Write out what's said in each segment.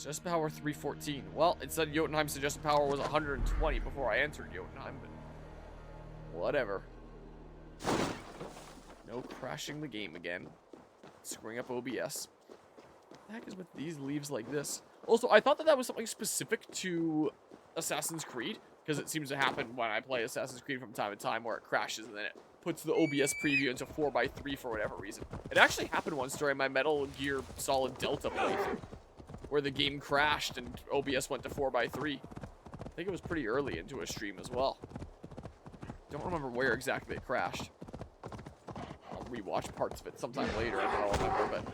Suggested power 314. Well, it said Jotunheim suggested power was 120 before I entered Jotunheim, but whatever. No crashing the game again. Screwing up OBS. What the heck is with these leaves like this? Also, I thought that that was something specific to Assassin's Creed, because it seems to happen when I play Assassin's Creed from time to time where it crashes and then it puts the OBS preview into 4x3 for whatever reason. It actually happened once during my Metal Gear Solid Delta playthrough, where the game crashed and OBS went to 4x3. I think it was pretty early into a stream as well. Don't remember where exactly it crashed. I'll rewatch parts of it sometime later and I'll remember, but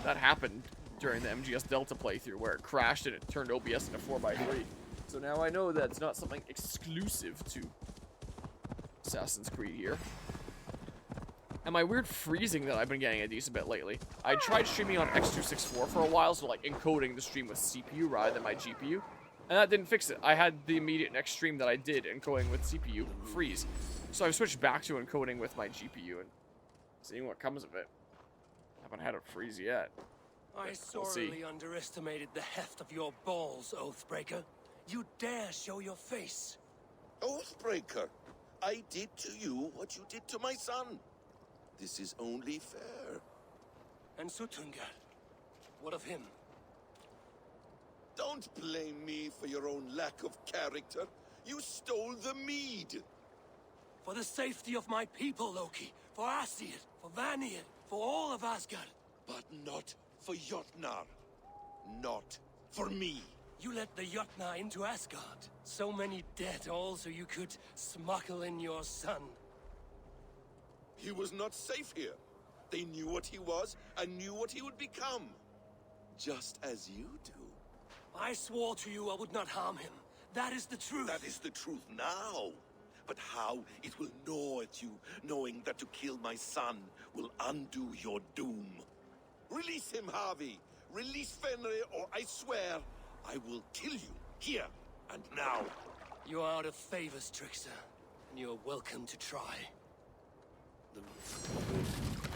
that happened during the MGS Delta playthrough where it crashed and it turned OBS into 4x3. So now I know that's not something exclusive to Assassin's Creed here. And my weird freezing that I've been getting a decent bit lately. I tried streaming on X264 for a while, so like encoding the stream with CPU rather than my GPU. And that didn't fix it. I had the immediate next stream that I did encoding with CPU freeze. So I've switched back to encoding with my GPU and seeing what comes of it. Haven't had it freeze yet. I sorely underestimated the heft of your balls, Oathbreaker. You dare show your face. Oathbreaker, I did to you what you did to my son. This is only fair. And Sutungar, what of him? Don't blame me for your own lack of character. You stole the mead. For the safety of my people, Loki. For Aesir, for Vanir, for all of Asgard. But not for Jotnar. Not for me. You let the Jotnar into Asgard. So many dead, all so you could smuggle in your son. He was not safe here. They knew what he was and knew what he would become. Just as you do. I swore to you I would not harm him. That is the truth. That is the truth now. But how it will gnaw at you, knowing that to kill my son will undo your doom. Release him, Harvey. Release Fenrir, or I swear, I will kill you, here and now. You are out of favors, Trickster, and you are welcome to try.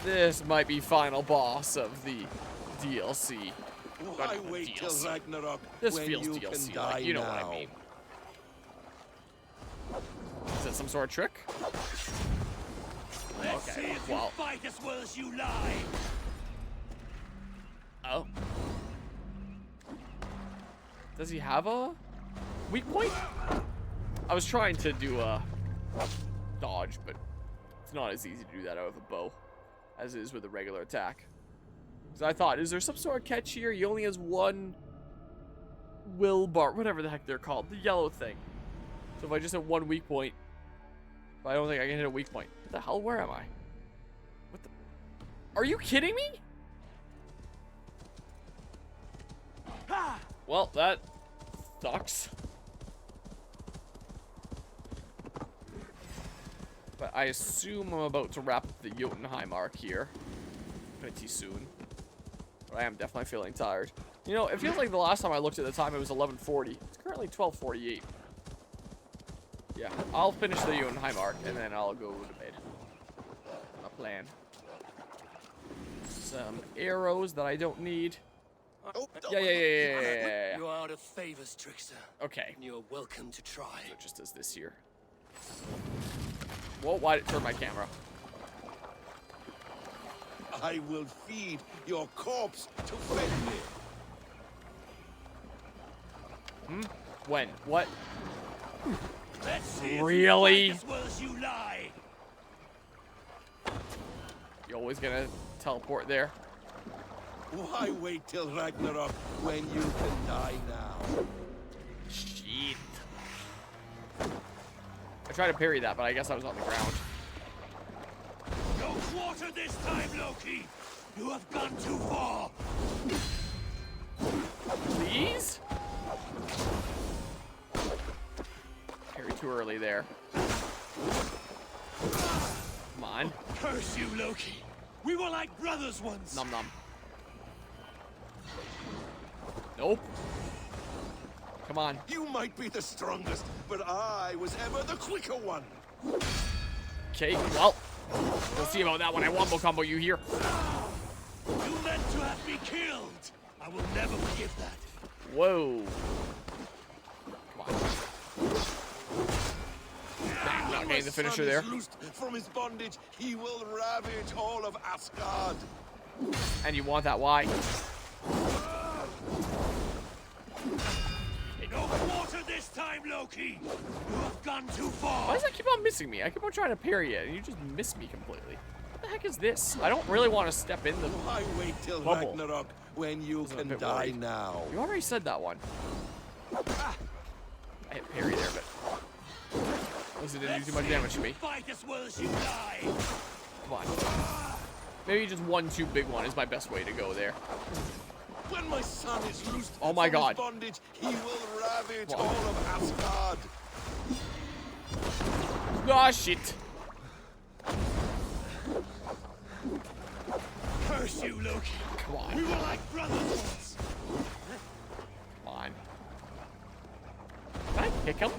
This might be final boss of the DLC. Why wait till Ragnarök this when feels you DLC, can die like, you know now? what I mean. Is that some sort of trick? Let's see if you fight as well as you lie. Oh. Does he have a weak point? I was trying to do a dodge, but it's not as easy to do that out of a bow as it is with a regular attack. Because I thought, is there some sort of catch here? He only has one will bar, whatever the heck they're called, the yellow thing. So if I just hit one weak point, but I don't think I can hit a weak point. What the hell? Where am I? What the? Are you kidding me? Well, that sucks. But I assume I'm about to wrap up the Jotunheim arc here pretty soon. But I am definitely feeling tired. You know, it feels like the last time I looked at the time it was 11:40. It's currently 12:48. Yeah, I'll finish the Jotunheim arc and then I'll go to bed. My plan. Some arrows that I don't need. Yeah. You are out of favors, Trickster. Okay. And you are welcome to try. So it just does this here. Whoa, why did it turn my camera? I will feed your corpse to Fenrir. When? What? Let's see Really? if you fight as well as you lie. You always gonna teleport there? Why wait till Ragnarök when you can die now? Shit. I tried to parry that, but I guess I was on the ground. No quarter this time, Loki. You have gone too far. Please? Parry too early there. Come on. Curse you, Loki. We were like brothers once. Nom nom. Nope. Come on. You might be the strongest, but I was ever the quicker one. Okay, well, we'll see about that when I wombo combo you here. You meant to have me killed. I will never forgive that. Whoa. Come on. Dang, not getting the finisher there. Loosed from his bondage, he will ravage all of Asgard. And you want that, why? No water this time, Loki. You have gone too far. Why does that keep on missing me? I keep on trying to parry it, and you just miss me completely. What the heck is this? I don't really want to step in the Why wait till bubble. Ragnarok when you I'm a can bit die worried. now? You already said that one. I hit parry there, but at least it didn't do too much damage to me. Fight as well as you die. Come on. Maybe just 1-2 big one is my best way to go there. When my son is loosed Oh my from God. his bondage, he will ravage Wow. all of Asgard. Ah, shit. Curse you, Loki. Come on. We were like brothers once. Come on. Can I kick him?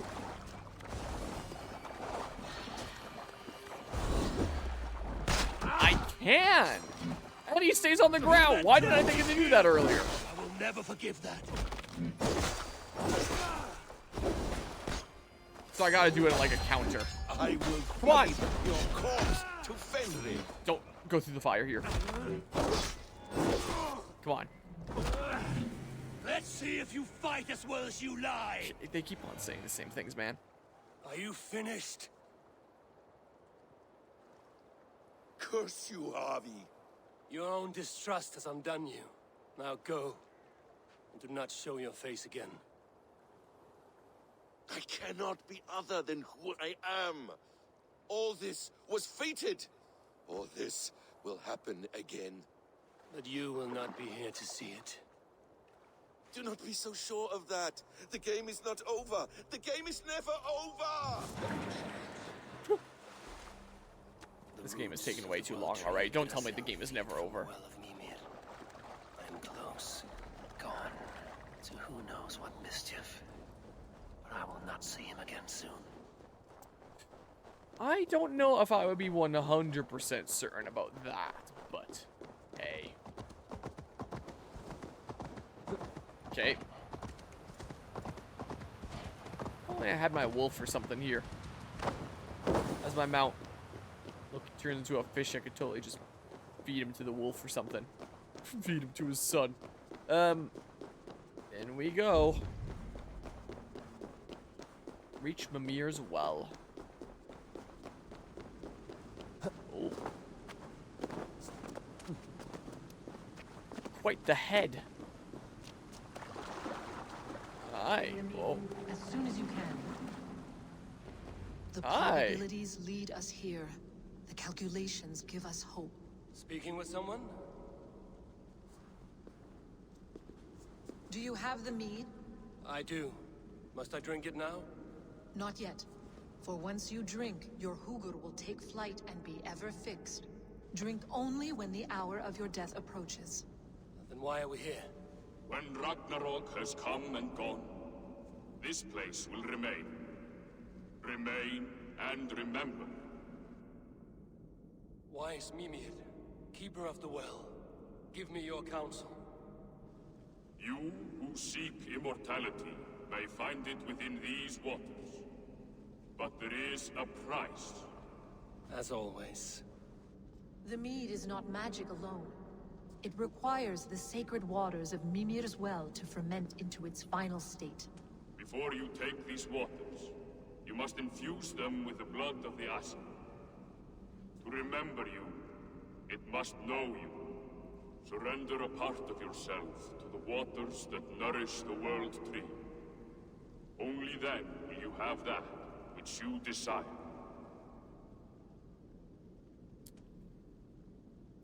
I can! And he stays on the ground. Why did I think to do that earlier? I will never forgive that. So I gotta do it like a counter. I will Come on. feed your corpse to Fenrir. Don't go through the fire here. Come on. Let's see if you fight as well as you lie. They keep on saying the same things, man. Are you finished? Curse you, Harvey. Your own distrust has undone you. Now go. And do not show your face again. I cannot be other than who I am. All this was fated. All this will happen again. But you will not be here to see it. Do not be so sure of that. The game is not over. The game is never over. This game is taking way too long already. Don't tell me the game is never over. Well of Mimir. I am close. Gone. To who knows what mischief. But I will not see him again soon. I don't know if I would be 100% certain about that, but hey. Okay. Only I had my wolf or something here. As my mount. Look, he turns into a fish. I could totally just feed him to the wolf or something. Feed him to his son. In we go. Reach Mimir's well. Oh. Quite the head. Aye. Whoa. As soon as you can. The Aye. probabilities lead us here. The calculations give us hope. Speaking with someone? Do you have the mead? I do. Must I drink it now? Not yet. For once you drink, your Hugur will take flight and be ever fixed. Drink only when the hour of your death approaches. Then why are we here? When Ragnarök has come and gone, this place will remain. Remain and remember. Wise Mimir, keeper of the well, give me your counsel. You who seek immortality may find it within these waters. But there is a price. As always. The mead is not magic alone. It requires the sacred waters of Mimir's well to ferment into its final state. Before you take these waters, you must infuse them with the blood of the Aesir. To remember you, it must know you. Surrender a part of yourself to the waters that nourish the world tree. Only then will you have that which you desire.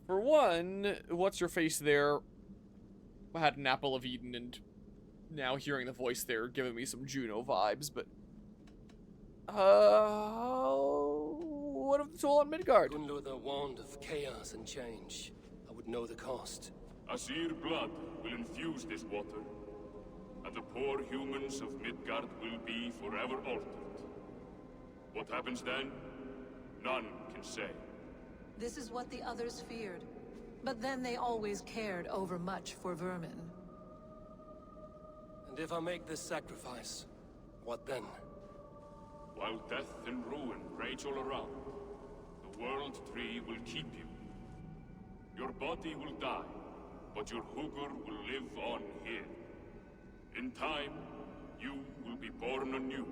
For one, what's your face there? I had an apple of Eden, and now hearing the voice there giving me some Juno vibes, but what of the toll on Midgard? Gunlur the wand of chaos and change. I would know the cost. Aesir blood will infuse this water, and the poor humans of Midgard will be forever altered. What happens then? None can say. This is what the others feared. But then they always cared overmuch for vermin. if I make this sacrifice, what then? While death and ruin rage all around, the World Tree will keep you. Your body will die, but your Hugur will live on here. In time, you will be born anew,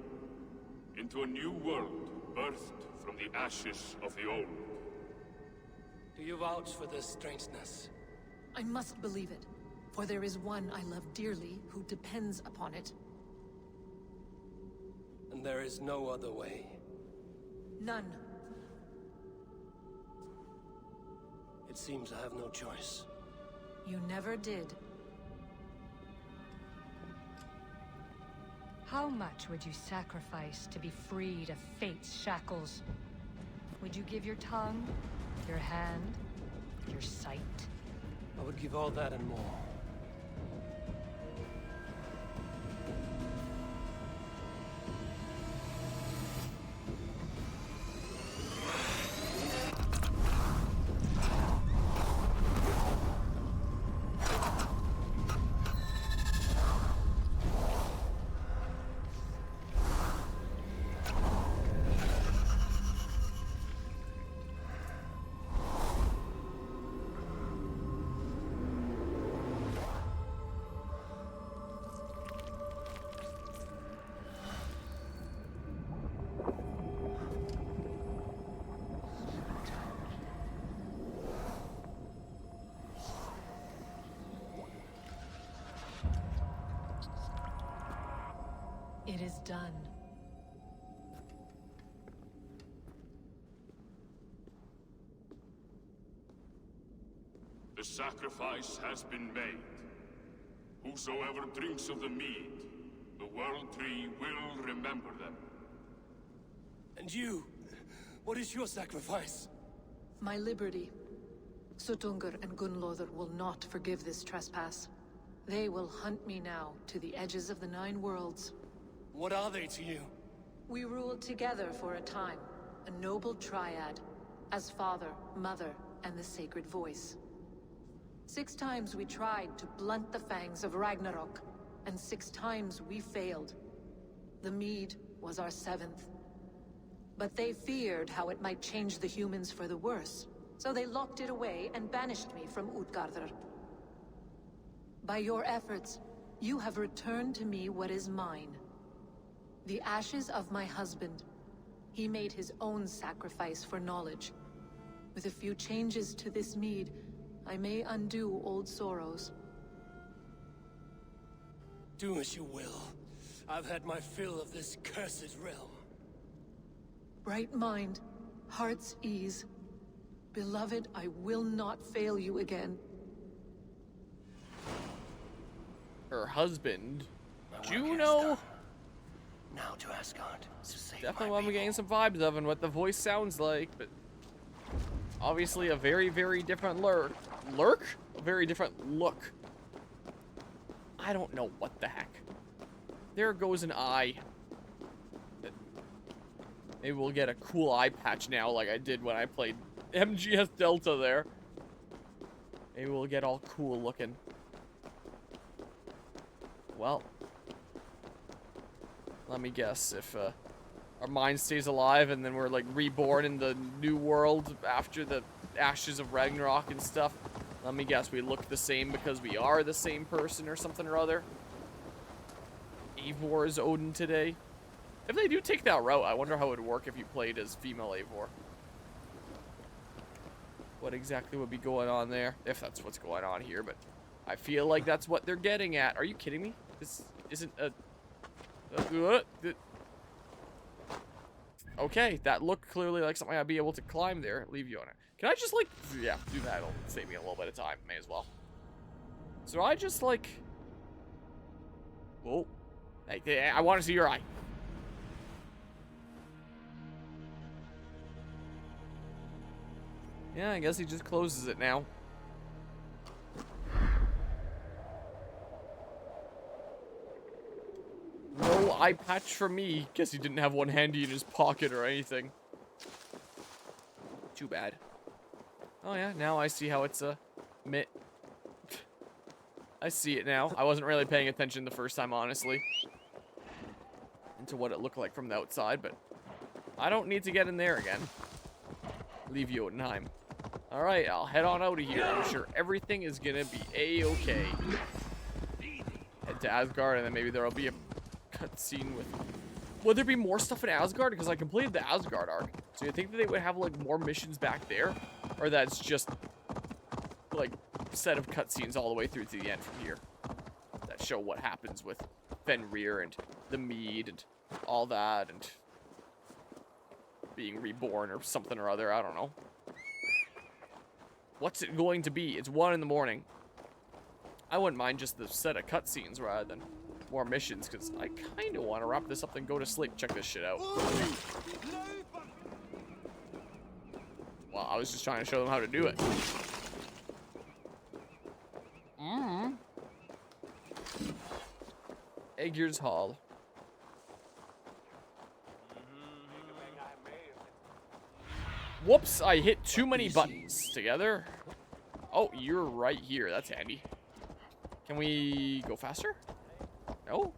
into a new world birthed from the ashes of the old. Do you vouch for this strangeness? I must believe it, for there is one I love dearly who depends upon it. And there is no other way. None. It seems I have no choice. You never did. How much would you sacrifice to be freed of fate's shackles? Would you give your tongue, your hand, your sight? I would give all that and more. It is done. The sacrifice has been made. Whosoever drinks of the mead, the World Tree will remember them. And you? What is your sacrifice? My liberty. Sutungur and Gunlothar will not forgive this trespass. They will hunt me now to the edges of the 9 worlds. What are they to you? We ruled together for a time, a noble triad, as father, mother, and the sacred voice. 6 times we tried to blunt the fangs of Ragnarök, and 6 times we failed. The mead was our 7th. But they feared how it might change the humans for the worse, so they locked it away and banished me from Utgardr. By your efforts, you have returned to me what is mine. The ashes of my husband. He made his own sacrifice for knowledge. With a few changes to this mead, I may undo old sorrows. Do as you will. I've had my fill of this cursed realm. Bright mind, heart's ease. Beloved, I will not fail you again. Her husband, My work Juno. is done. Now to Asgard. To save Definitely my what I'm people. getting some vibes of and what the voice sounds like, but obviously a very, very different lurk. A very different look. I don't know what the heck. There goes an eye. Maybe we'll get a cool eye patch now like I did when I played MGS Delta there. Maybe we'll get all cool looking. Well, let me guess, if our mind stays alive and then we're like reborn in the new world after the ashes of Ragnarok and stuff, let me guess, we look the same because we are the same person or something or other. Eivor is Odin today. If they do take that route, I wonder how it would work if you played as female Eivor. What exactly would be going on there? If that's what's going on here, but I feel like that's what they're getting at. Are you kidding me? This isn't a... Okay, that looked clearly like something I'd be able to climb there. Leave you on it. Can I just, like... Yeah, do that. It'll save me a little bit of time. May as well. So I just, like... Whoa. Hey, I want to see your eye. Yeah, I guess he just closes it now. No eye patch for me. Guess he didn't have one handy in his pocket or anything. Too bad. Oh yeah, now I see how it's a I see it now. I wasn't really paying attention the first time, honestly, into what it looked like from the outside, but I don't need to get in there again. Leave Jotunheim. Alright, I'll head on out of here. I'm sure everything is gonna be a-okay. Head to Asgard, and then maybe there'll be a cutscene with... Would there be more stuff in Asgard? Because I completed the Asgard arc. So you think that they would have, like, more missions back there? Or that's just, like, a set of cutscenes all the way through to the end from here? That show what happens with Fenrir and the Mead and all that and being reborn or something or other. I don't know. What's it going to be? It's 1 in the morning. I wouldn't mind just the set of cutscenes rather than more missions, because I kind of want to wrap this up and go to sleep. Check this shit out. Well, I was just trying to show them how to do it. Aegir's Hall. Whoops, I hit too many buttons together. Oh, you're right here. That's handy. Can we go faster? No?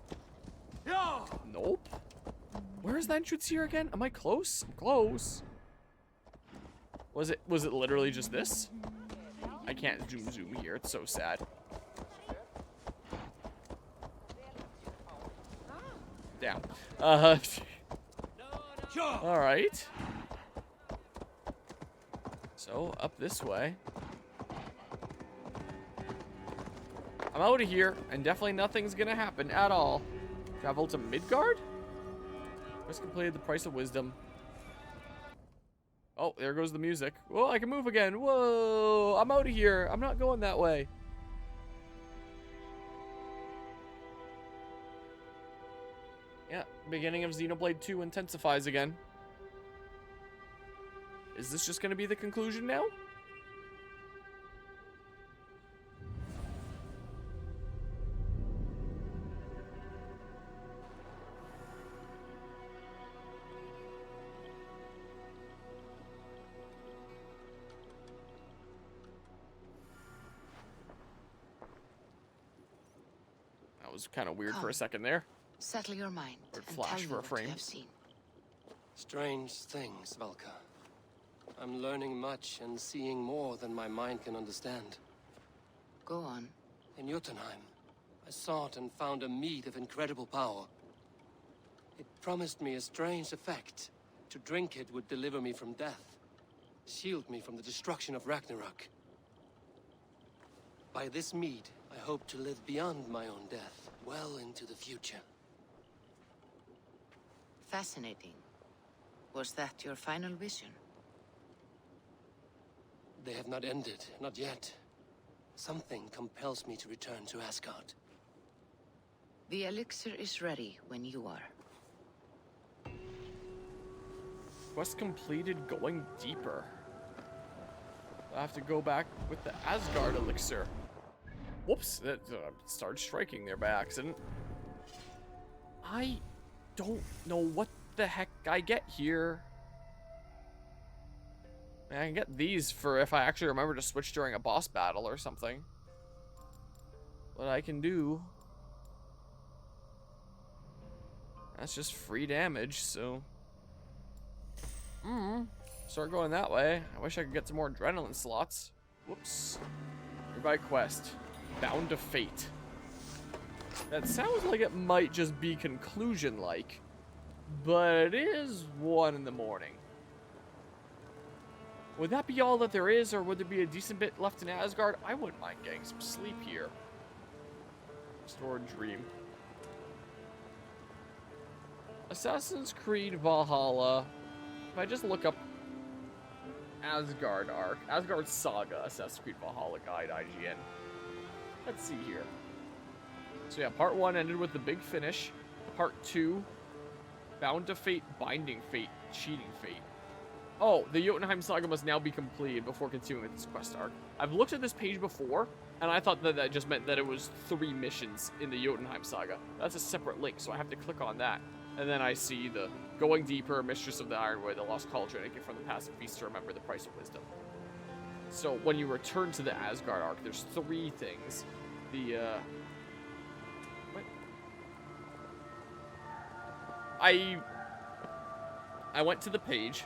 Nope. Where is the entrance here again? Am I close? I'm close. Was it literally just this? I can't zoom here. It's so sad. Damn. Alright. So, up this way. I'm out of here, and definitely nothing's gonna happen at all. Travel to Midgard? Just completed the Price of Wisdom. Oh, there goes the music. Whoa, I can move again. Whoa, I'm out of here. I'm not going that way. Yeah, beginning of Xenoblade 2 intensifies again. Is this just gonna be the conclusion now? That was kind of weird for a second there. Settle your mind Or and flash tell me for a what frame. you have seen. Strange things, Valka. I'm learning much and seeing more than my mind can understand. Go on. In Jotunheim, I sought and found a mead of incredible power. It promised me a strange effect. To drink it would deliver me from death, shield me from the destruction of Ragnarök. By this mead, I hope to live beyond my own death, well into the future. Fascinating. Was that your final vision? They have not ended, not yet. Something compels me to return to Asgard. The elixir is ready when you are. Quest completed, going deeper. I have to go back with the Asgard elixir. Whoops, that started striking there by accident. I don't know what the heck I get here. I can get these for if I actually remember to switch during a boss battle or something. What I can do. That's just free damage, so. Start going that way. I wish I could get some more adrenaline slots. Whoops. Nearby quest. Bound to Fate. That sounds like it might just be conclusion-like. But it is 1 in the morning. Would that be all that there is, or would there be a decent bit left in Asgard? I wouldn't mind getting some sleep here. Restored Dream. Assassin's Creed Valhalla. If I just look up Asgard Arc, Asgard Saga, Assassin's Creed Valhalla Guide, IGN. Let's see here. So yeah, part 1 ended with the big finish. Part 2, Bound to Fate, Binding Fate, Cheating Fate. Oh, the Jotunheim Saga must now be completed before continuing with this quest arc. I've looked at this page before, and I thought that that just meant that it was 3 missions in the Jotunheim Saga. That's a separate link, so I have to click on that. And then I see the Going Deeper, Mistress of the Ironwood, the Lost Cauldron, and get from the Passive Feast to remember the Price of Wisdom. So when you return to the Asgard arc, there's 3 things. the, what? I went to the page,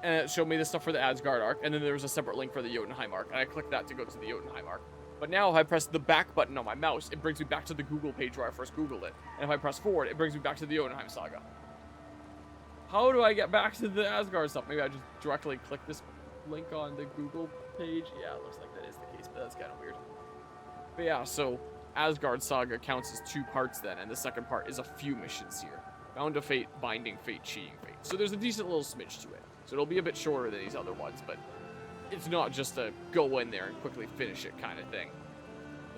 and it showed me the stuff for the Asgard arc, and then there was a separate link for the Jotunheim arc, and I clicked that to go to the Jotunheim arc. But now if I press the back button on my mouse, it brings me back to the Google page where I first Googled it. And if I press forward, it brings me back to the Jotunheim saga. How do I get back to the Asgard stuff? Maybe I just directly click this link on the Google page? Yeah, it looks like that is the case, but that's kind of weird. But yeah, so Asgard saga counts as 2 parts then, and the second part is a few missions here. Bound to Fate, Binding Fate, Cheating Fate. So there's a decent little smidge to it. So it'll be a bit shorter than these other ones, but it's not just a go in there and quickly finish it kind of thing.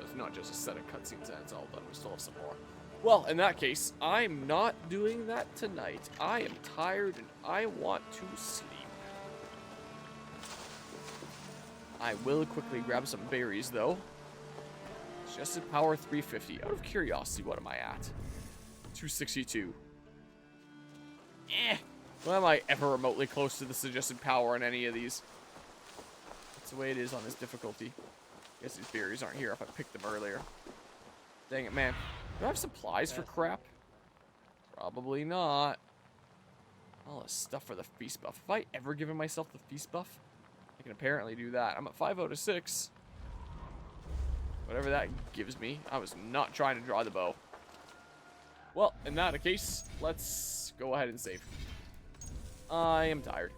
It's not just a set of cutscenes and it's all done. We still have some more. Well, in that case, I'm not doing that tonight. I am tired and I want to sleep. I will quickly grab some berries, though. Suggested power 350. Out of curiosity, what am I at? 262. Well, am I ever remotely close to the suggested power on any of these? That's the way it is on this difficulty. I guess these berries aren't here if I picked them earlier. Dang it, man. Do I have supplies for crap? Probably not. All this stuff for the feast buff. Have I ever given myself the feast buff? I can apparently do that. I'm at 5 out of 6. Whatever that gives me. I was not trying to draw the bow. Well, in that case, let's go ahead and save. I am tired.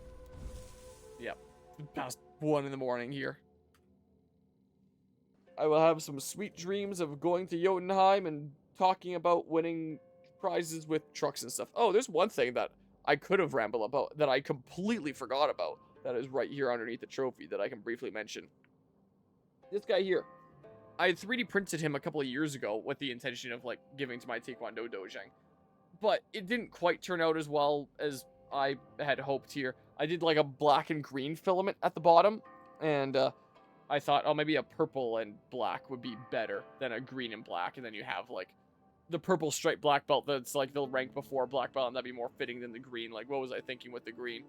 Yep. Past 1 in the morning here. I will have some sweet dreams of going to Jotunheim and talking about winning prizes with trucks and stuff. Oh, there's one thing that I could have rambled about that I completely forgot about. That is right here underneath the trophy that I can briefly mention. This guy here. I had 3D printed him a couple of years ago with the intention of, like, giving to my Taekwondo dojang. But it didn't quite turn out as well as I had hoped here. I did, like, a black and green filament at the bottom. And, I thought, oh, maybe a purple and black would be better than a green and black. And then you have, like, the purple striped black belt that's, like, the rank before black belt. And that'd be more fitting than the green. Like, what was I thinking with the green?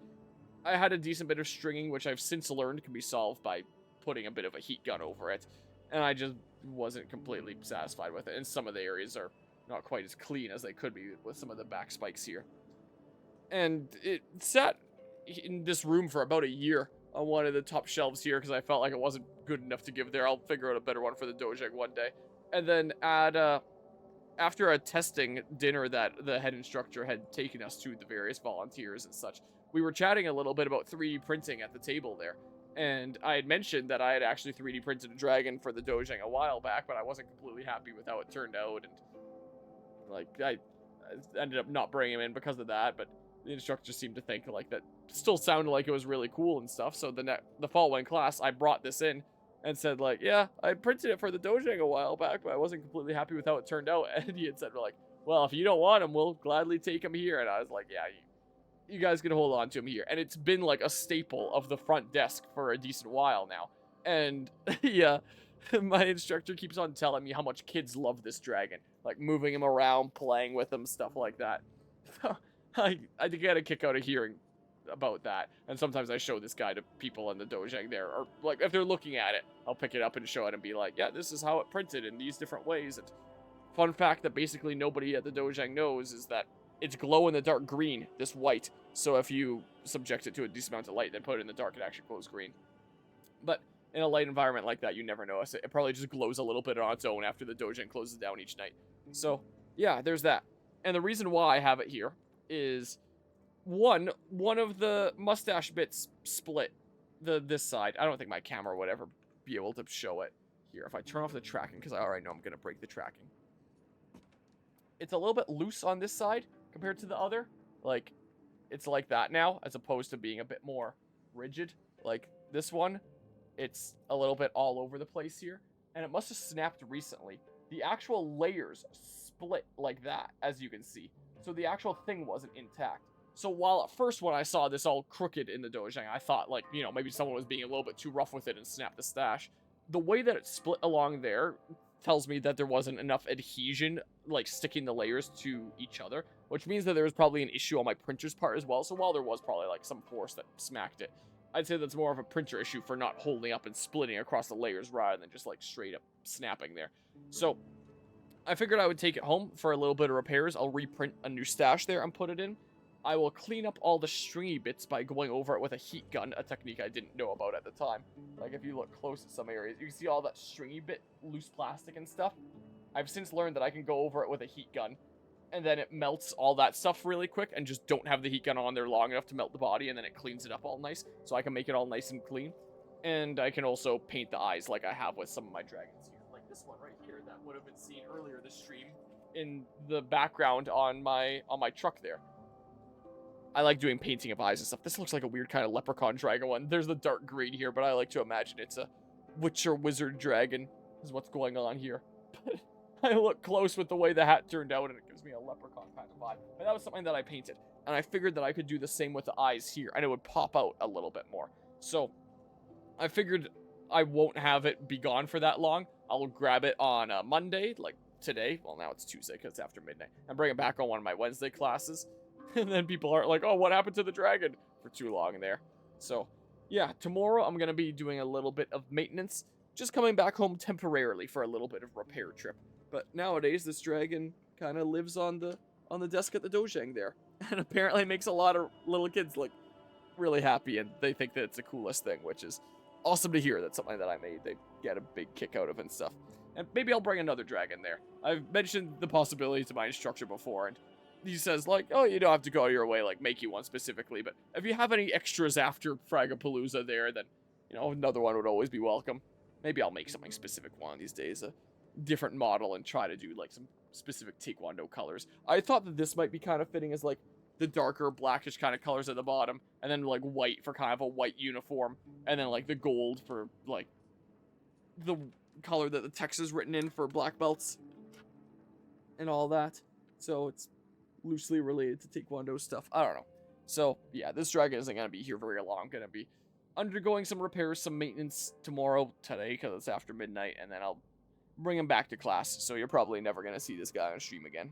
I had a decent bit of stringing, which I've since learned can be solved by putting a bit of a heat gun over it. And I just wasn't completely satisfied with it. And some of the areas are not quite as clean as they could be with some of the back spikes here. And it sat in this room for about a year on one of the top shelves here because I felt like it wasn't good enough to give there. I'll figure out a better one for the dojang one day. And then after a testing dinner that the head instructor had taken us to, the various volunteers and such, we were chatting a little bit about 3D printing at the table there. And I had mentioned that I had actually 3D printed a dragon for the dojang a while back, but I wasn't completely happy with how it turned out. And, like, I ended up not bringing him in because of that, but the instructor seemed to think, like, that still sounded like it was really cool and stuff. So the following class, I brought this in and said, like, yeah, I printed it for the dojang a while back, but I wasn't completely happy with how it turned out. And he had said, like, well, if you don't want him, we'll gladly take him here. And I was like, yeah, you guys can hold on to him here. And it's been like a staple of the front desk for a decent while now. And yeah, my instructor keeps on telling me how much kids love this dragon. Like moving him around, playing with him, stuff like that. So I get a kick out of hearing about that. And sometimes I show this guy to people in the dojang there. Or like if they're looking at it, I'll pick it up and show it and be like, yeah, this is how it printed in these different ways. And fun fact that basically nobody at the dojang knows is that it's glow in the dark green, this white. So if you subject it to a decent amount of light, then put it in the dark, it actually glows green. But in a light environment like that, you never notice it. It probably just glows a little bit on its own after the dojang closes down each night. So yeah, there's that. And the reason why I have it here is one of the mustache bits split this side. I don't think my camera would ever be able to show it here. If I turn off the tracking, because I already know I'm going to break the tracking. It's a little bit loose on this side compared to the other. Like, it's like that now, as opposed to being a bit more rigid. Like this one, it's a little bit all over the place here. And it must have snapped recently. The actual layers split like that, as you can see. So the actual thing wasn't intact. So while at first when I saw this all crooked in the dojang, I thought, like, you know, maybe someone was being a little bit too rough with it and snapped the stash. The way that it split along there tells me that there wasn't enough adhesion, like sticking the layers to each other, which means that there was probably an issue on my printer's part as well. So while there was probably like some force that smacked it, I'd say that's more of a printer issue for not holding up and splitting across the layers rather than just like straight up snapping there. So I figured I would take it home for a little bit of repairs. I'll reprint a new stash there and put it in. I will clean up all the stringy bits by going over it with a heat gun, a technique I didn't know about at the time. Like, if you look close at some areas, you can see all that stringy bit, loose plastic and stuff. I've since learned that I can go over it with a heat gun, and then it melts all that stuff really quick, and just don't have the heat gun on there long enough to melt the body, and then it cleans it up all nice, so I can make it all nice and clean. And I can also paint the eyes like I have with some of my dragons here, like this one right here that would have been seen earlier this stream in the background on my truck there. I like doing painting of eyes and stuff. This looks like a weird kind of leprechaun dragon one. There's the dark green here, but I like to imagine it's a witcher wizard dragon is what's going on here. But I look close with the way the hat turned out, and it gives me a leprechaun kind of vibe. But that was something that I painted, and I figured that I could do the same with the eyes here, and it would pop out a little bit more. So I figured I won't have it be gone for that long. I'll grab it on Monday, like today. Well, now it's Tuesday because it's after midnight. And bring it back on one of my Wednesday classes. And then people are like, oh, what happened to the dragon? For too long there. So, yeah, tomorrow I'm going to be doing a little bit of maintenance. Just coming back home temporarily for a little bit of repair trip. But nowadays, this dragon kind of lives on the desk at the dojang there. And apparently makes a lot of little kids, like, really happy. And they think that it's the coolest thing, which is awesome to hear. That's something that I made. They get a big kick out of and stuff. And maybe I'll bring another dragon there. I've mentioned the possibility to my instructor before, and he says, like, oh, you don't have to go your way, like, make you one specifically, but if you have any extras after Fragapalooza there, then, you know, another one would always be welcome. Maybe I'll make something specific one of these days, a different model, and try to do, like, some specific Taekwondo colors. I thought that this might be kind of fitting as, like, the darker blackish kind of colors at the bottom, and then, like, white for kind of a white uniform, and then, like, the gold for, like, the color that the text is written in for black belts, and all that. So it's loosely related to Taekwondo stuff. I don't know. So, yeah, this dragon isn't going to be here very long. I'm going to be undergoing some repairs, some maintenance today, because it's after midnight, and then I'll bring him back to class. So you're probably never going to see this guy on stream again.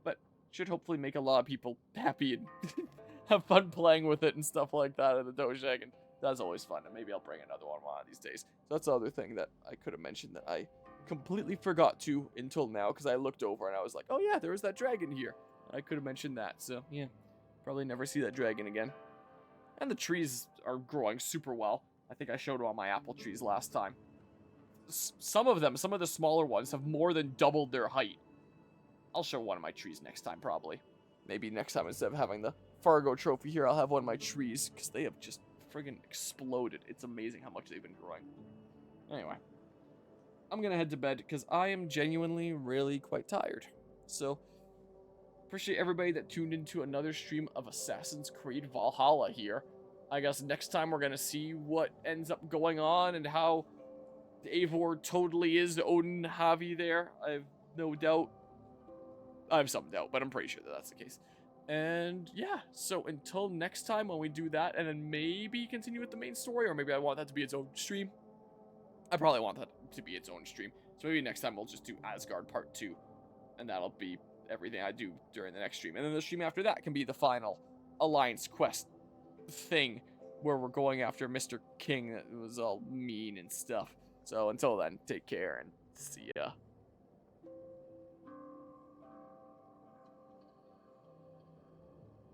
But should hopefully make a lot of people happy and have fun playing with it and stuff like that in the dojang, and that's always fun. And maybe I'll bring another one of these days. So that's the other thing that I could have mentioned that I completely forgot to until now, because I looked over and I was like, oh yeah, there was that dragon here. I could have mentioned that, so yeah, probably never see that dragon again. And the trees are growing super well. I think I showed all my apple trees last time. Some of the smaller ones have more than doubled their height. I'll show one of my trees next time, probably. Maybe next time, instead of having the Fargo trophy here, I'll have one of my trees, because they have just friggin' exploded. It's amazing how much they've been growing. Anyway, I'm gonna head to bed, because I am genuinely really quite tired. So appreciate everybody that tuned into another stream of Assassin's Creed Valhalla here. I guess next time we're going to see what ends up going on and how Eivor totally is Odin Havi there. I have no doubt. I have some doubt, but I'm pretty sure that that's the case. And yeah, so until next time when we do that, and then maybe continue with the main story, or maybe I want that to be its own stream. I probably want that to be its own stream. So maybe next time we'll just do Asgard Part 2, and that'll be everything I do during the next stream. And then the stream after that can be the final Alliance quest thing, where we're going after Mr. King that was all mean and stuff. So until then, take care and see ya.